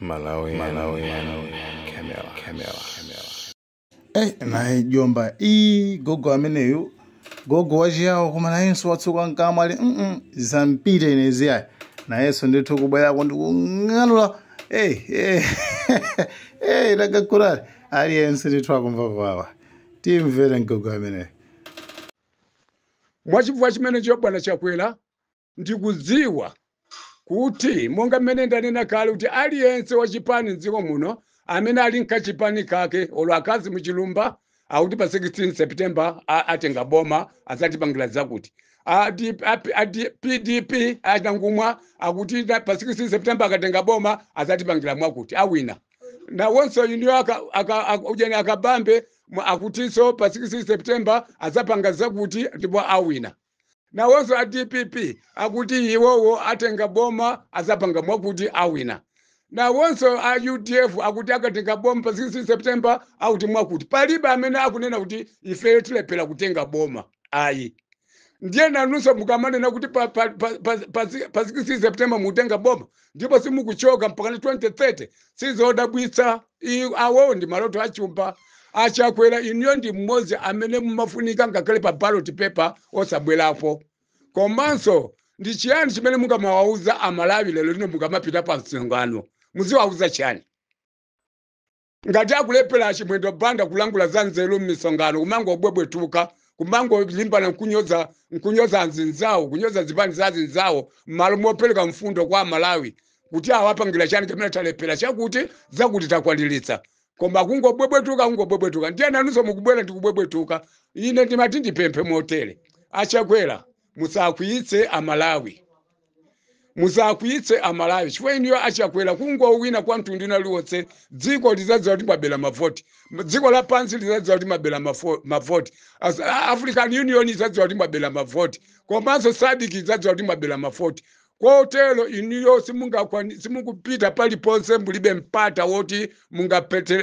Malawian Camera. Naye jomba gogo ameneyo gogo wajiyawo koma nayenso watsuka nkamwali zampire ineziyayi nayenso ndithu kubwerako ndikung'anula takakurali aliyense ndithu akumva kwawa timvere mgogo ameneyo. Mwachifukwa chimene chobwana chakwera ndikudziwa kuti monga mmene ndanena kale kuti aliyense wachipani mdziko muno amene ali nkachipani kake olo akazi muchilumba akuti pa 16 September atenga boma azatipangira zakuti PDP atangumwa akuti pa 16 September akatenga boma azatipangira mwakuti awina na wonso yuniyo akabambe akutinso pa 16 September azapanga zakuti ndipo awina na wonso a DPP akuti iwowo atenga boma azapanga mwakuti awina na wonso a UDF akuti akatenga boma pa 16 September akuti mwakuti palibe amene akunena kuti ife tilepera kutenga boma ayi ndiye nanunso mukamanena kuti pa 16 September mutenga boma ndipo simukuchoka mpaka 2030 sizodabwitsa awo ndi maloto achumba achakwera iniyo ndi mmodzi amene mumafunika ngakhale pa ballot paper osabwerapo komanso ndi chiyani chimene mungamawauza amalawi lero lino mungamapita pa msonkhano muziwauza chani ngati akulepera chimwendo banda kulangula za nzeru m'misonkhano kumango bwebwetuka kumango limbana nkunyoza anzinzawo kunyoza zipani za anzinzawo m'malo mopereka mfundo kwa amalawi kuti awapangira chani kamene talepera chakuti zakuti takwaniritsa koma kungobwebwetuka ndiye nanunso mukubwera ndikubwebwetuka ine ndimati ndipemphe motere achakwera musakwiyitse amalawi chifukwa iniyo achakwera kungowina kwa mtundu inaliwonse dziko lizadziwa kuti mwabela mavoti dziko lapansi lizadziwa kuti mwabela mavoti African Union izadziwa kuti mwabela mavoti komanso SADC izadziwa kuti mwabela mavoti kotero iniyo simukupita paliponse mulibe mpata woti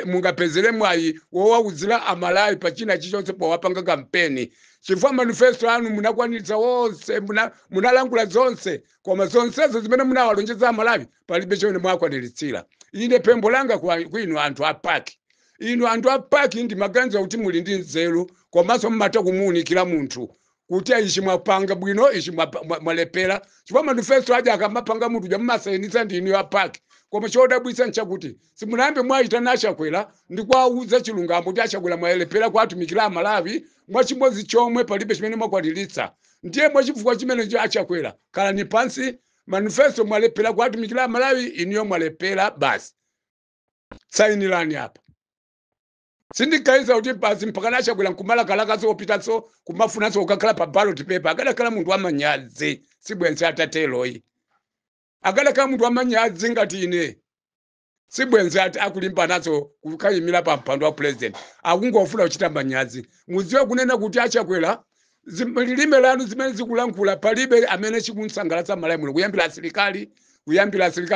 mungapezere mwayi wowaudzira amalawi pachina chichonse powapanga kampeni chifukwa manifesto anu munakwaniritsa wonse munalangula zonse koma zonsezo zimene munawalonjeza amalawi palibe chimene mwakwaniritsira ine pempho langa kwinu anthu apaki inu anthu apaki ndimaganiza kuti muli ndi nzeru komanso mumata kumuunikira munthu kuti ichi mwapanga bwino ichi mwalepera chifukwa manifesto aja akamapanga munthu jamumasayinitsa ndi inu apaki koma chodabwitsa nchakuti simunayambe mwayitana achakwera ndikwauza chilungamo kuti achakwera mwalepera kwatumikira amalawi mwachimodzi chomwe palibe chimene mwakwaniritsa ndiye mwachifukwa chimene achakwera kalani pansi manifesto mwalepera kwatumikira amalawi iniyo mwalepera basi sayinirani apa sindikaiza kuti basi mpaka achakwera nkumalakalakaso opitanso kumafunanso kukakhala pa ballot paper akadakhala munthu wamanyazi sibwenzi atateloyi akadakhala munthu wamanyazi ngati ine sibwenzi akulimbanaso kukayimira pa mpando wa president akungofuna kuchita manyazi mudziwe kunena kuti achakwera lilime lanu zimene zikulankhula palibe amene chikunsangalatsa malawi muno kuyambira asilikali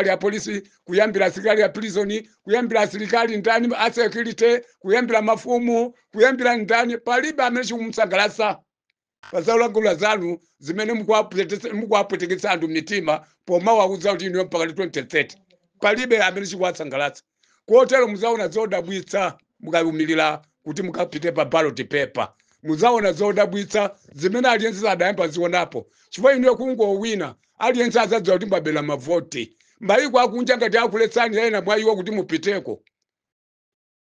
ya polisi kuyambira asilikali ya prison kuyambira asilikali ndani a security kuyambira mafumu kuyambira ndani palibe amene chikumsangalatsa pazaulangula zanu zimene mukuwapweteketsa anthu mitima pomawauza kuti iniyo mpaka 2030 palibe amene chikuwatsangalatsa kotero muzaona zodabwitsa mukayumilira kuti mukapite pa ballot paper muzaona zodabwitsa zimene aliyense adayamba zionapo chifukwa iniyo kungowina aliyense azadziwa kuti mwabela mavoti mayiko akunja ngati akuletsani ena mwayiwa kuti mupiteko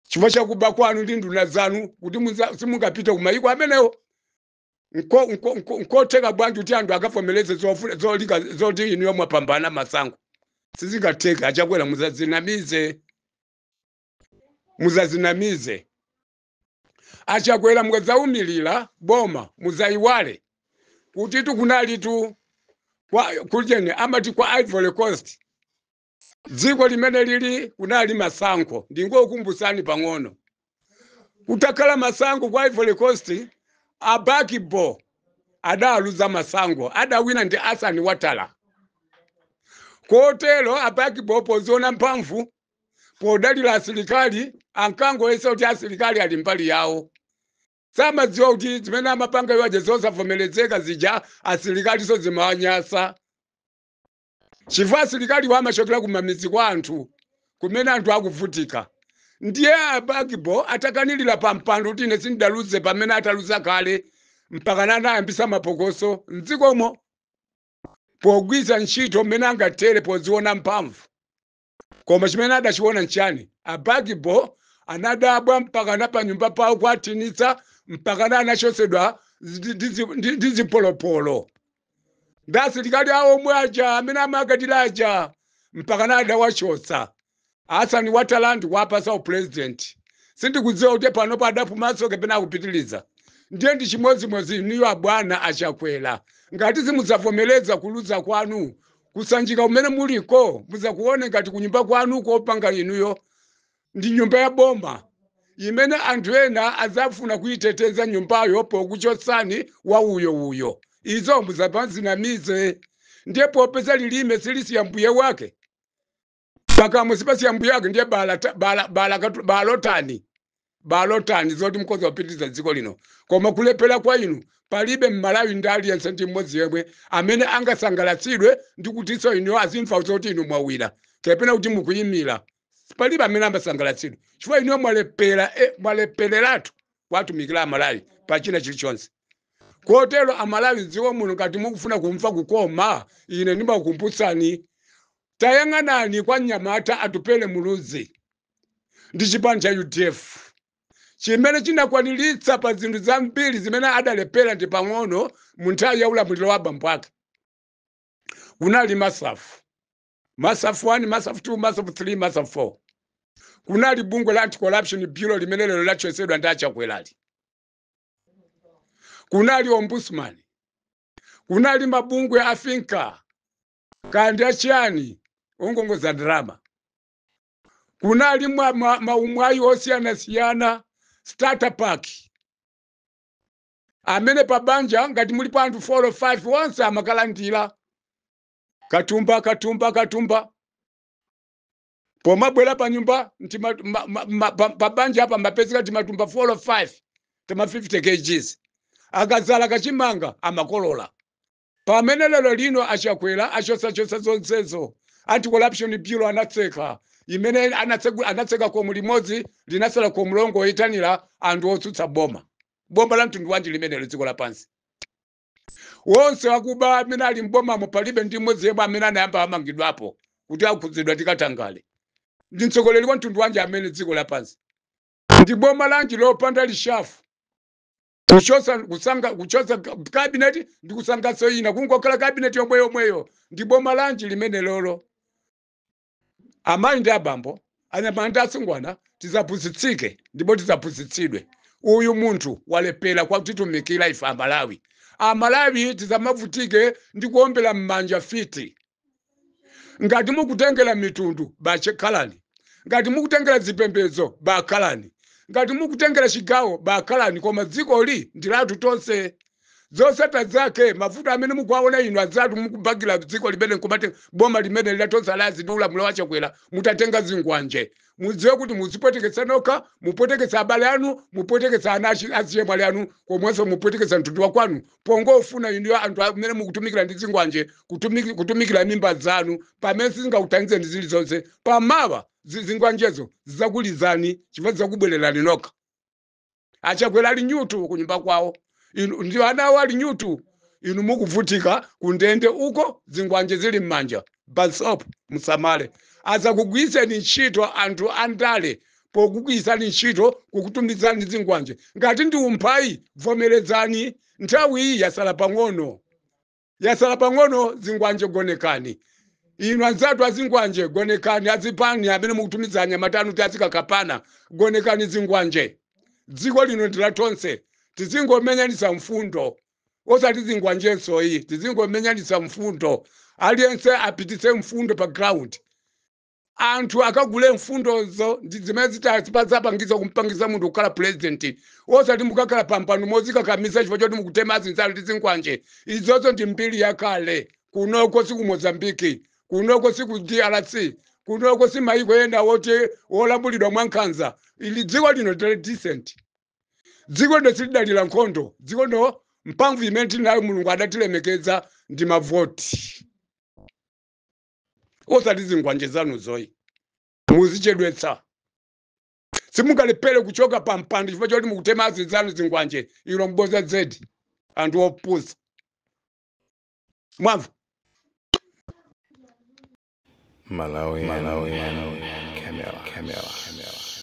chifukwa chakuba kwanu ndi nduna zanu kuti simungapite kumayiko amenewo nkotheka bwanji kuti anthu akavomereze zoti iniyo mwapambana masankho sizingatheka achakwera muzazinamize achakwera mukadzaumilira boma muzayiwale kuti kunalitu kuljeni amati kwa Ivory Coast dziko limene lili kunali masankho ndingokumbusani pang'ono kutakhala masankho kwa Ivory Coast Abakibo adaluza masankho adawina ndi Hassan Watala kotero Abakibo poziona mphamvu podalira asilikali ankangoyesa kuti asilikali ali mbali yawo samadziwa kuti zimene amapanga iwaje zosavomerezeka zija asilikali so zimawanyasa chifukwa asilikali wamachokera kumamizi kwa anthu kumene anthu akuvutika. Ndiye Abakibo atakanilira pa mpando kuti ine sindaluze pamene ataluza kale mpaka anayambisa mapokoso mdzikomo pogwiza ntchito mmene angatere poziona mphamvu. Koma chimene adachiona nchani? Abakibo anadabwa mpaka na pa nyumba pawo kwatinitsa mpaka anachosedwa ndi zipolopolo. Ndasilikali awo omwe aja amene amakatilaja mpaka adawachotsa. Asani Wataland wapasa upresident. Sindikudziwa kuti pano padapumanso kapena akupitiliza. Ndiye ndi chimodzimodzi niyo abwana achakwera. Ngati simudzavomereza kuluza kwanu, kusanjika umene muliko, mudzakuone ngati kunyumba kwanu kopanga inuyo ndi nyumba ya boma. Imene anthu ena azafuna kuyiteteza nyumbayo pokuchotsani wa uyo. Izo mudzapanzinamize. Ndiye popeza lilime silisiya mbuye wake. Pakamu sipasiya mbuye wake ndiye balotani zoti mkozi wapitiliza dziko lino. Koma kulepera kwa inu palibe mmalawi ndi aliyense ndi mmodzi yemwe amene angasangalatsidwe ndi kutiso inu azimva zoti inu mwawira kapena kuti mukuyimira. Palibe amene amasangalatsidwe chifukwa inu mwalepereratu kwatumikira Amalawi pachina chilichonse. Kotero Amalawi dziko muno ngati mukufuna kumva kukoma, ine ndimakukumbutsani tayang'anani kwa Nyamata atupele muluzi ndi chipani cha UDF chimene chinakwaniritsa pa zinthu zambiri zimene adalepera ndi pang'ono mu nthawi ya ulamuliro wa abambo ake. Kunali masafu 1, masafu 2, masafu 3, masafu 4. Kunali bungwe la Anti-Corruption Bureau limene lero lachosedwa ndi achakwelali. Kunali ombudsman. Kunali mabungwe afinka kandi achani ongongoza drama. Kunali maumwayi osiyana starter pack amene pabanja ngati muli pa anthu 4 or 5 onse amakalandira katumba pomabwera pa nyumba pabanja apa mapezeka timatumba 4 or 5 tama 50 kgs akazala kachimanga amakolola. Pamene lero lino achakwera achosa zonsezo Anti-Corruption Bureau anatseka imene anatseka komu limodzi linasala komu longo oyitanira anthu otsutsa boma la mtundu wanji limene dziko lapansi. Wonse wakuba amene ali mbomamo palibe ndi mmodzi yemwe amene anayamba amangidwapo kuti akhudzidwa tikatangale. Ndi mtsogoleri wa mtundu wanji amene dziko lapansi. Ndi boma lanji lopanda lishafu. Kuchosa cabinet ndi kusangaso ina kungokhala cabinet yomweyo ndi boma lanji limene lolo. Amayi ndi abambo anyamanda asungwana tizaphunzitsike ndipo tizaphunzitsidwe. Uyu munthu walepera kwa kutitumikira ife Amalawi. Amalawi tizamavutike ndi kuombera mmanja fiti. Ngati mukutengera mitundu bakhalani. Ngati mukutengera zipembedzo bakhalani. Ngati mukutengera chigawo bakhalani koma dziko li ndilatu tonse. Zosata zake mafuta amene mukuwaona inu azatu mukubagira dziko limene nkumate boma limene lilatonsa lazi ndi ulamuliro wachakwera mutatenga zingwanje. Mudziwe kuti muzipotekesa nokha, mupotekesa abale anu, mupotekesa ana achiyemwali anu, komwenso mupotekesa mtundu wa kwanu. Pongo ufuna inu anthu amene mukutumikira ndi zingwanje, kutumikira mimba zanu, pamene sizingakutangize ndi zilizonse. Pamawa zingwanjezo zizakulizani chifukwa zizakubwererani nokha. Achakwera ali nyutu kunyumba kwawo. Inu ndiwo ana wali nyutu. Inu mukuvutika kundende uko zingwanje zili mmanja. Bansop musamale. Aza kugwiseni ntchito anthu andale pokugwisani ntchito kukutumizani zingwanje. Ngati ndi umphayi vomerezani nthawi iyi yasala pang'ono. Yasala pang'ono zingwanje gonekani. Inu anzatu azingwanje gonekani azipani amene mukutumiza anyamata anu tazikakapana gonekani zingwanje. Dziko lino ndilatonse. Tizingomenyanisa mfundo. Osati zingwanjenso iyi. Tizingomenyanisa mfundo. Aliyense apitise mfundo pa ground. Anthu akagule mfundozo ndi zimene zitazipangiza kumpangiza munthu kukhala president. Osati mukakhala pampano mozikakamisa chifukwa choti mukutema azinzalo ndi zingwanje. Izozo ndi mbiri yakale. Kunoko si ku Mozambique. Kunoko si ku DRC. Kunoko si mayiko ena wote olambulidwa mwankhanza. Ili dziko lino tele decent. Dziko ndo silidalira nkhondo. Dziko ndo mphamvu imene tinayo Mulungu adatilemekeza ndi mavoti. Osati zingwanje zanu zoyi. muzichedwetsa simungalepere kuchoka pa mpando chifukwa choti mukutema azizanu zingwanje ilo mboza zedi anthu opusa mwamva Malawi, Camera.